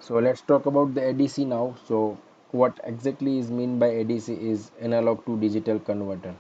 So let's talk about the ADC now. So what exactly is mean by ADC is analog to digital converter.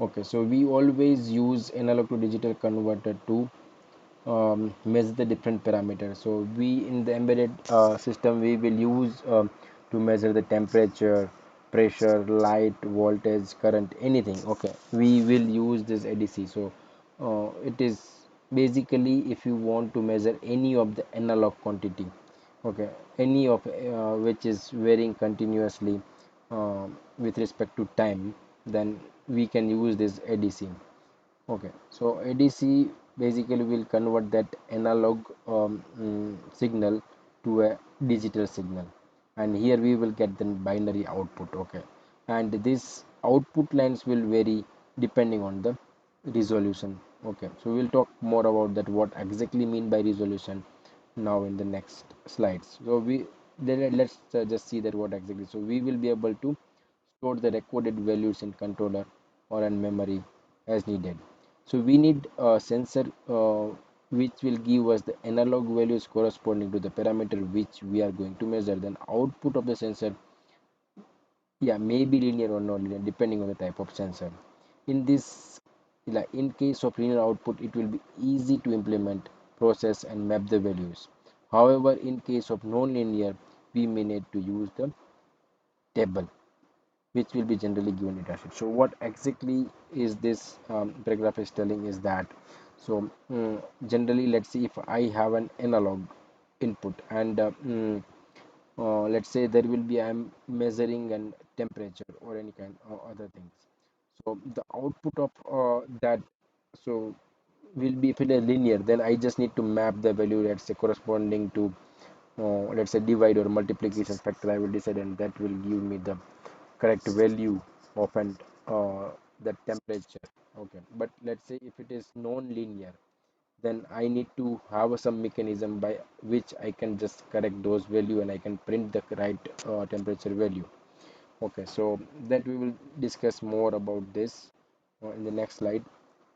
Okay, so we always use analog to digital converter to measure the different parameters. So we in the embedded system we will use to measure the temperature, pressure, light, voltage, current, anything. Okay, we will use this ADC. So it is basically if you want to measure any of the analog quantity, okay, any of which is varying continuously with respect to time, then we can use this ADC. Okay, so ADC basically will convert that analog signal to a digital signal, and here we will get the binary output. Okay, and this output lines will vary depending on the resolution. Okay, so we'll talk more about that what exactly mean by resolution now in the next slides. So we then let's just see that what exactly. So we will be able to store the recorded values in controller or in memory as needed. So we need a sensor which will give us the analog values corresponding to the parameter which we are going to measure. Then output of the sensor, yeah, may be linear or non-linear depending on the type of sensor. In this, like in case of linear output, it will be easy to implement, process, and map the values. However, in case of non-linear, we may need to use the table which will be generally given data sheet. So what exactly is this paragraph is telling is that, so generally let's see if I have an analog input and let's say there will be I'm measuring an temperature or any kind of other things. So the output of that, so will be, if it is linear, then I just need to map the value, let's say corresponding to let's say divide or multiplication factor I will decide, and that will give me the correct value of an the temperature. Okay, but let's say if it is non-linear, then I need to have some mechanism by which I can just correct those value and I can print the right temperature value. Okay, so that we will discuss more about this in the next slide.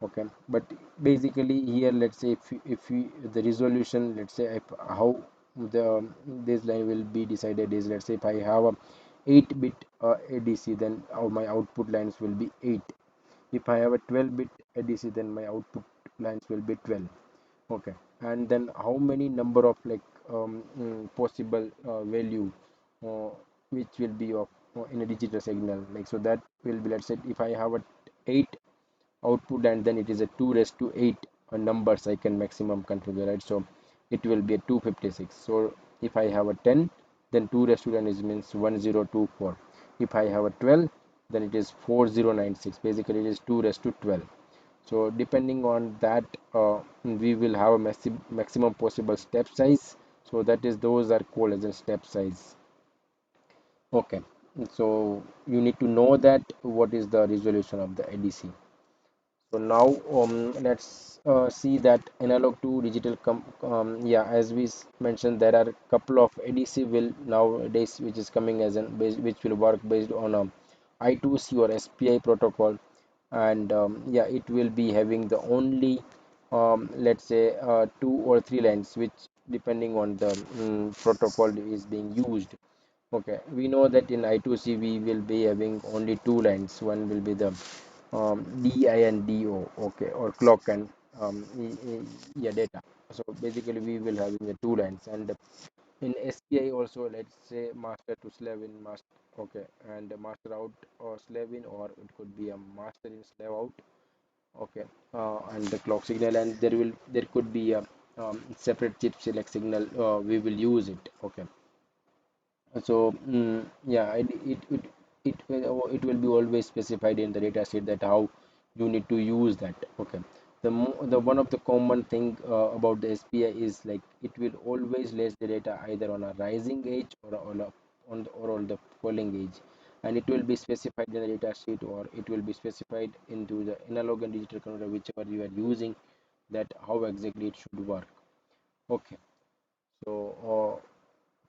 Okay, but basically here let's say if we the resolution, let's say if how the this line will be decided is, let's say if I have a 8-bit ADC, then my output lines will be 8. If I have a 12-bit ADC, then my output lines will be 12. Okay, and then how many number of like possible value uh, which will be of in a digital signal, like so that will be, let's say if I have a 8 output, and then it is a 2 raised to 8 numbers I can maximum configure, right? So it will be a 256. So if I have a 10, then 2 raised to 10 is means 1024. If I have a 12, then it is 4096. Basically it is 2 raised to 12. So depending on that we will have a massive maximum possible step size. So that is, those are called as a step size. Okay, so you need to know that what is the resolution of the ADC. So now let's see that analog to digital yeah, as we mentioned, there are a couple of ADC will nowadays which is coming as an base, which will work based on a I2C or SPI protocol, and yeah, it will be having the only let's say 2 or 3 lines, which depending on the protocol is being used. Okay, we know that in I2C we will be having only 2 lines. One will be the DI and DO, okay, or clock and yeah, data. So basically we will having the 2 lines, and in SPI also, let's say master to slave in master, okay, and master out or slave in, or it could be a master in slave out, okay, and the clock signal, and there could be a separate chip select signal, we will use it. Okay, so yeah, it will be always specified in the data sheet that how you need to use that. Okay, the one of the common thing about the SPI is like it will always list the data either on a rising edge or on the falling edge, and it will be specified in the data sheet, or it will be specified into the analog and digital converter whichever you are using, that how exactly it should work. Okay, so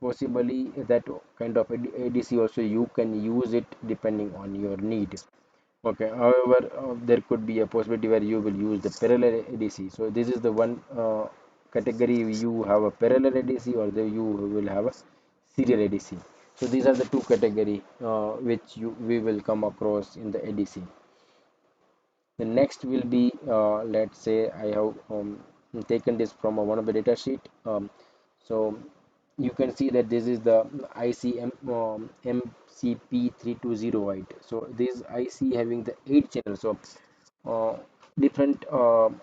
possibly that kind of ADC also you can use it depending on your need. Okay, however, there could be a possibility where you will use the parallel ADC. So this is the one category you have a parallel ADC, or you will have a serial ADC. So these are the two category which we will come across in the ADC. The next will be, let's say I have taken this from one of the data sheet. So you can see that this is the ICM MCP3208. So this IC having the 8 channels. So uh, different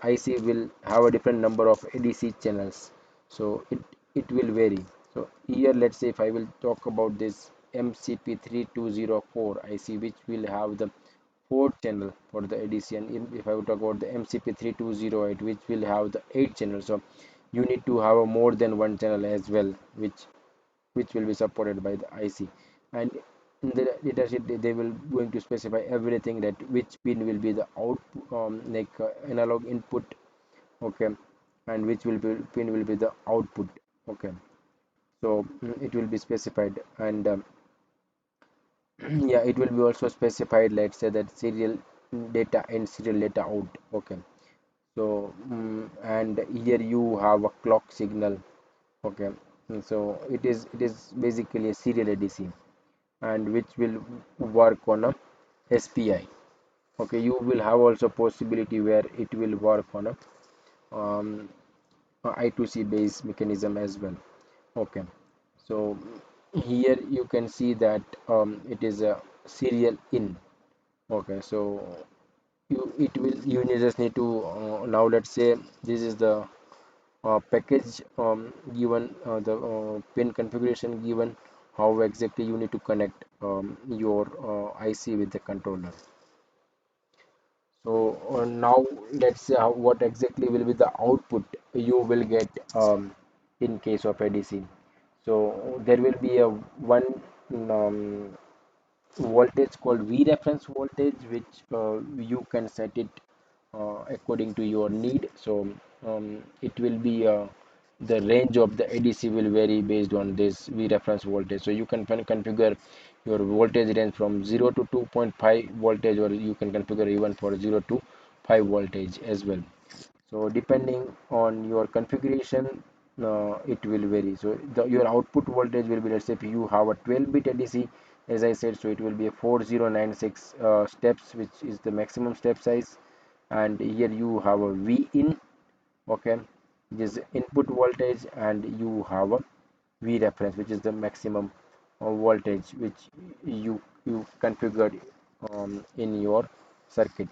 IC will have a different number of ADC channels. So it will vary. So here, let's say if I will talk about this MCP3204 IC, which will have the fourth channel for the ADC, and if I would talk about the MCP3208, which will have the 8 channels. So you need to have a more than one channel as well, which will be supported by the IC. And in the datasheet they will going to specify everything, that which pin will be the output, analog input, okay, and which will be pin will be the output, okay. So it will be specified, and yeah, it will be also specified, let's say that serial data and serial data out, okay. So and here you have a clock signal, okay. So it is basically a serial ADC, and which will work on a SPI, okay. You will have also possibility where it will work on um, a I2C based mechanism as well, okay. So here you can see that it is a serial in, okay. So you just need to now let's say this is the package given, the pin configuration given, how exactly you need to connect your IC with the controller. So now let's see what exactly will be the output you will get in case of ADC. So there will be a one um, voltage called V reference voltage, which you can set it according to your need. So it will be the range of the ADC will vary based on this V reference voltage. So you can configure your voltage range from 0 to 2.5 voltage, or you can configure even for 0 to 5 voltage as well. So depending on your configuration, it will vary. So your output voltage will be, let's say if you have a 12-bit ADC, as I said, so it will be a 4096 steps, which is the maximum step size. And here you have a V in, okay, this input voltage, and you have a V reference, which is the maximum voltage which you configured in your circuit,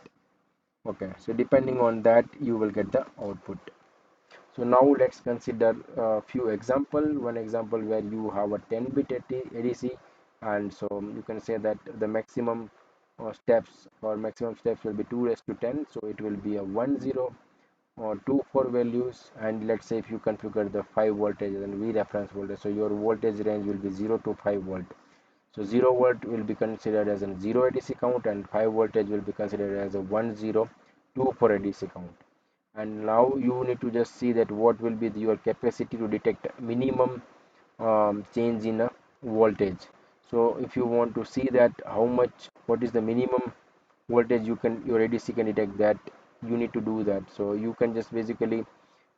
okay. So depending on that you will get the output. So now let's consider a few example. One example where you have a 10-bit ADC, and so you can say that the maximum steps, or maximum steps will be 2 raised to 10. So it will be a 1 0 or 2 4 values, and let's say if you configure the 5 voltage and V reference voltage, so your voltage range will be 0 to 5 volt. So 0 volt will be considered as a 0 ADC count, and 5 voltage will be considered as a 1 0 2 4 ADC count. And now you need to just see that what will be your capacity to detect minimum change in a voltage. So if you want to see that how much, what is the minimum voltage your ADC can detect, that you need to do that. So you can just basically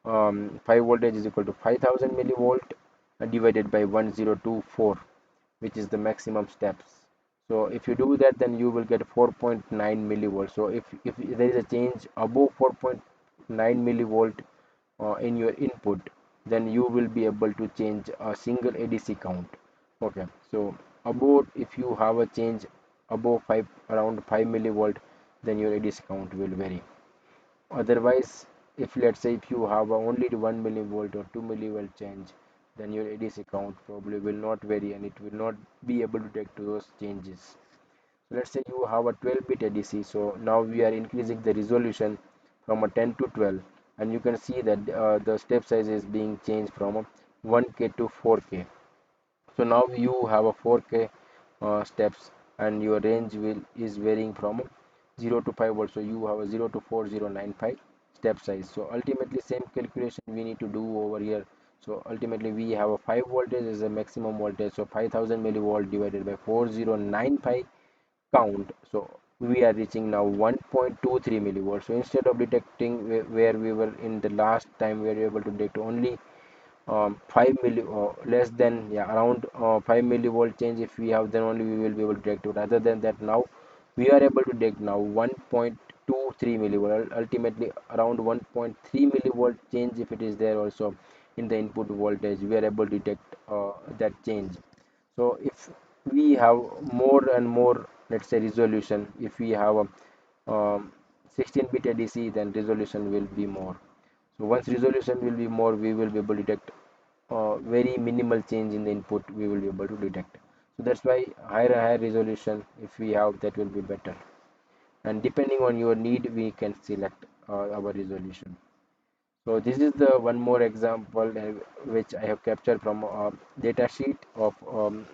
5 voltage is equal to 5000 millivolt divided by 1024, which is the maximum steps. So if you do that, then you will get 4.9 millivolt. So if there is a change above 4.9 millivolt in your input, then you will be able to change a single ADC count, okay. So above, if you have a change above 5, around 5 millivolt, then your ADC count will vary. Otherwise, if let's say if you have only 1 millivolt or 2 millivolt change, then your ADC count probably will not vary, and it will not be able to detect those changes. So let's say you have a 12-bit ADC. So now we are increasing the resolution from a 10 to 12, and you can see that the step size is being changed from a 1K to 4K. So now you have a 4K steps, and your range will is varying from 0 to 5 volt. So you have a 0 to 4095 step size. So ultimately same calculation we need to do over here. So ultimately we have a 5 voltage as a maximum voltage. So 5000 millivolt divided by 4095 count. So we are reaching now 1.23 millivolts. So instead of detecting where we were in the last time, we were able to detect only 5 milli less than, yeah, around 5 millivolt change if we have, then only we will be able to detect it. Other than that, now we are able to detect now 1.23 millivolt, ultimately around 1.3 millivolt change if it is there also in the input voltage, we are able to detect that change. So if we have more and more, let's say, resolution, if we have a 16-bit ADC, then resolution will be more. So once resolution will be more, we will be able to detect very minimal change in the input, we will be able to detect. So that's why higher resolution if we have, that will be better, and depending on your need we can select our resolution. So this is the one more example which I have captured from a data sheet of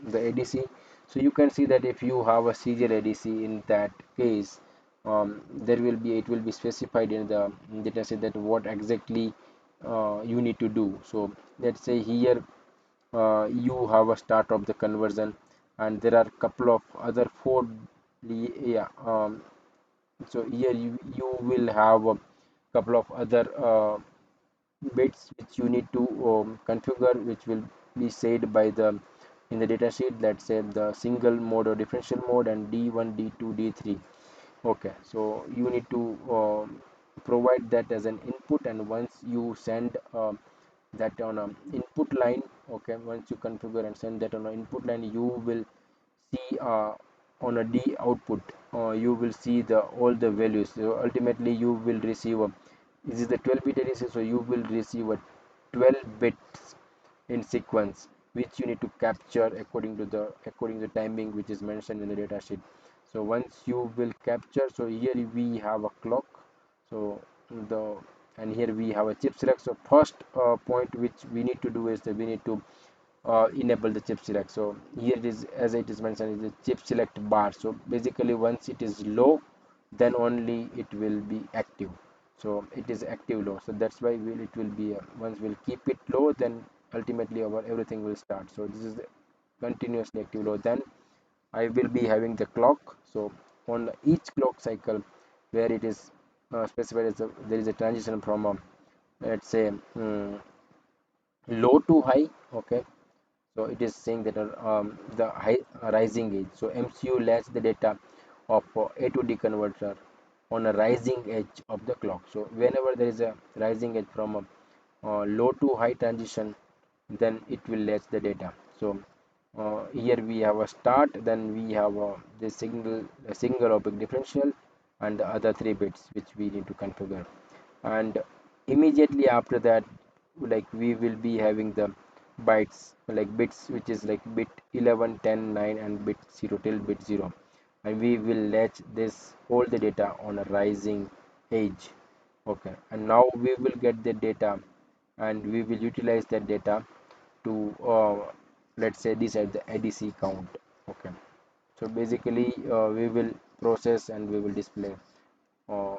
the ADC. So you can see that if you have a serial ADC, in that case, there will be, it will be specified in the data sheet that what exactly you need to do. So let's say here you have a start of the conversion, and there are couple of other four, yeah, so here you will have a couple of other bits which you need to configure, which will be said by the in the data sheet. Let's say the single mode or differential mode and D1, D2, D3. Okay, so you need to provide that as an input, and once you send that on a input line, okay, once you configure and send that on an input line, you will see on a D output, you will see the all the values. So ultimately you will receive a, this is the 12-bit ADC, so you will receive a 12 bits in sequence, which you need to capture according to the timing which is mentioned in the data sheet. So once you will capture, so here we have a clock, so the, and here we have a chip select. So first point which we need to do is that we need to enable the chip select. So here it is, as it is mentioned, is the chip select bar. So basically once it is low, then only it will be active. So it is active low, so that's why it will be once we'll keep it low, then ultimately our everything will start. So this is the continuously active low. Then I will be having the clock. So on each clock cycle where it is specified as there is a transition from a, let's say, low to high. Okay, so it is saying that the high rising edge. So MCU latch the data of A to D converter on a rising edge of the clock. So whenever there is a rising edge from a low to high transition, then it will latch the data. So here we have a start, then we have the single opaque differential and the other three bits which we need to configure. And immediately after that, like, we will be having the bytes, like bits, which is like bit 11, 10, 9, and bit 0 till bit 0, and we will latch this all the data on a rising edge. Okay, and now we will get the data, and we will utilize that data to let's say decide the ADC count. Okay, so basically we will process and we will display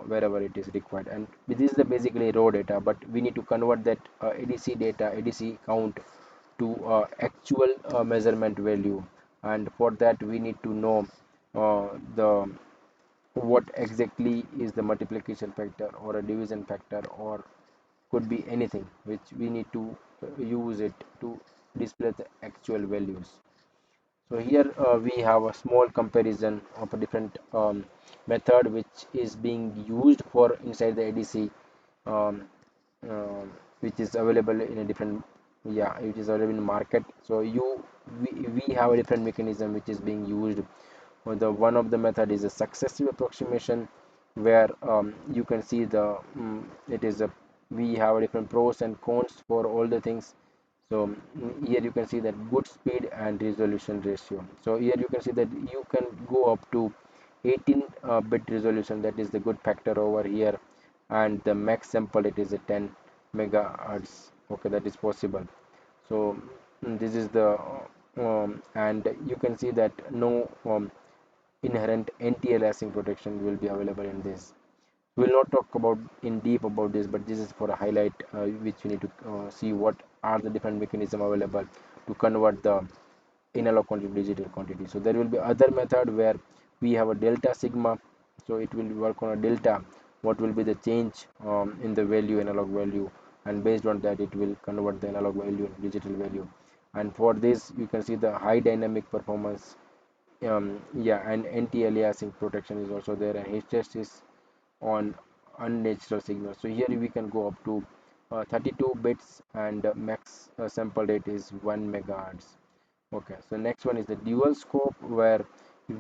wherever it is required, and this is the basically raw data, but we need to convert that ADC data, ADC count, to actual measurement value. And for that we need to know the what exactly is the multiplication factor or a division factor, or could be anything which we need to use it to display the actual values. So here we have a small comparison of a different method which is being used for inside the ADC, um, which is available in a different, yeah, it is available in market. So we have a different mechanism which is being used. The one of the method is a successive approximation, where you can see the it is a, we have different pros and cons for all the things. So here you can see that good speed and resolution ratio. So here you can see that you can go up to 18 bit resolution, that is the good factor over here, and the max sample, it is a 10 megahertz. Okay, that is possible. So this is the and you can see that no inherent anti-aliasing protection will be available in this. We will not talk about in deep about this, but this is for a highlight which we need to see what are the different mechanism available to convert the analog quantity to digital quantity. So there will be other method where we have a delta sigma. so it will work on a delta, what will be the change in the value, analog value, and based on that it will convert the analog value into digital value. And for this you can see the high dynamic performance, yeah, and anti-aliasing protection is also there, and hysteresis on unnatural signals. So here we can go up to 32 bits, and max sample rate is 1 megahertz. Okay, so next one is the dual scope, where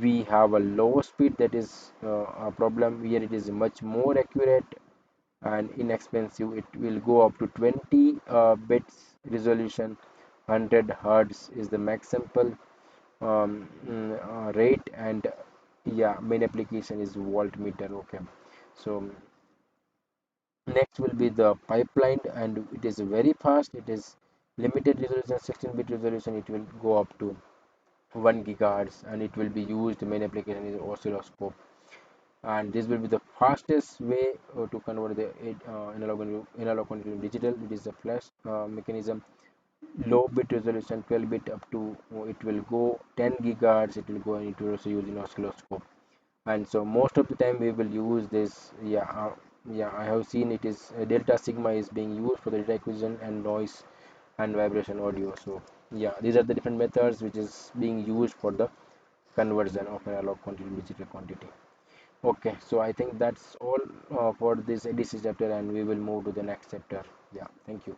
we have a low speed, that is a problem. Here it is much more accurate and inexpensive. It will go up to 20 bits resolution. 100 hertz is the max sample rate, and yeah, main application is voltmeter. Okay, so next will be the pipeline, and it is very fast. It is limited resolution, 16-bit resolution. It will go up to 1 gigahertz, and it will be used. Main application is oscilloscope, and this will be the fastest way to convert the analog into digital. It is a flash mechanism, low bit resolution, 12 bit up to it will go 10 gigahertz. It will go, and it will also use in oscilloscope. And so most of the time we will use this. Yeah, I have seen it is delta sigma is being used for the data acquisition and noise and vibration audio. So yeah, these are the different methods which is being used for the conversion of analog quantity to digital quantity. Okay, so I think that's all for this ADC chapter, and we will move to the next chapter. Yeah, thank you.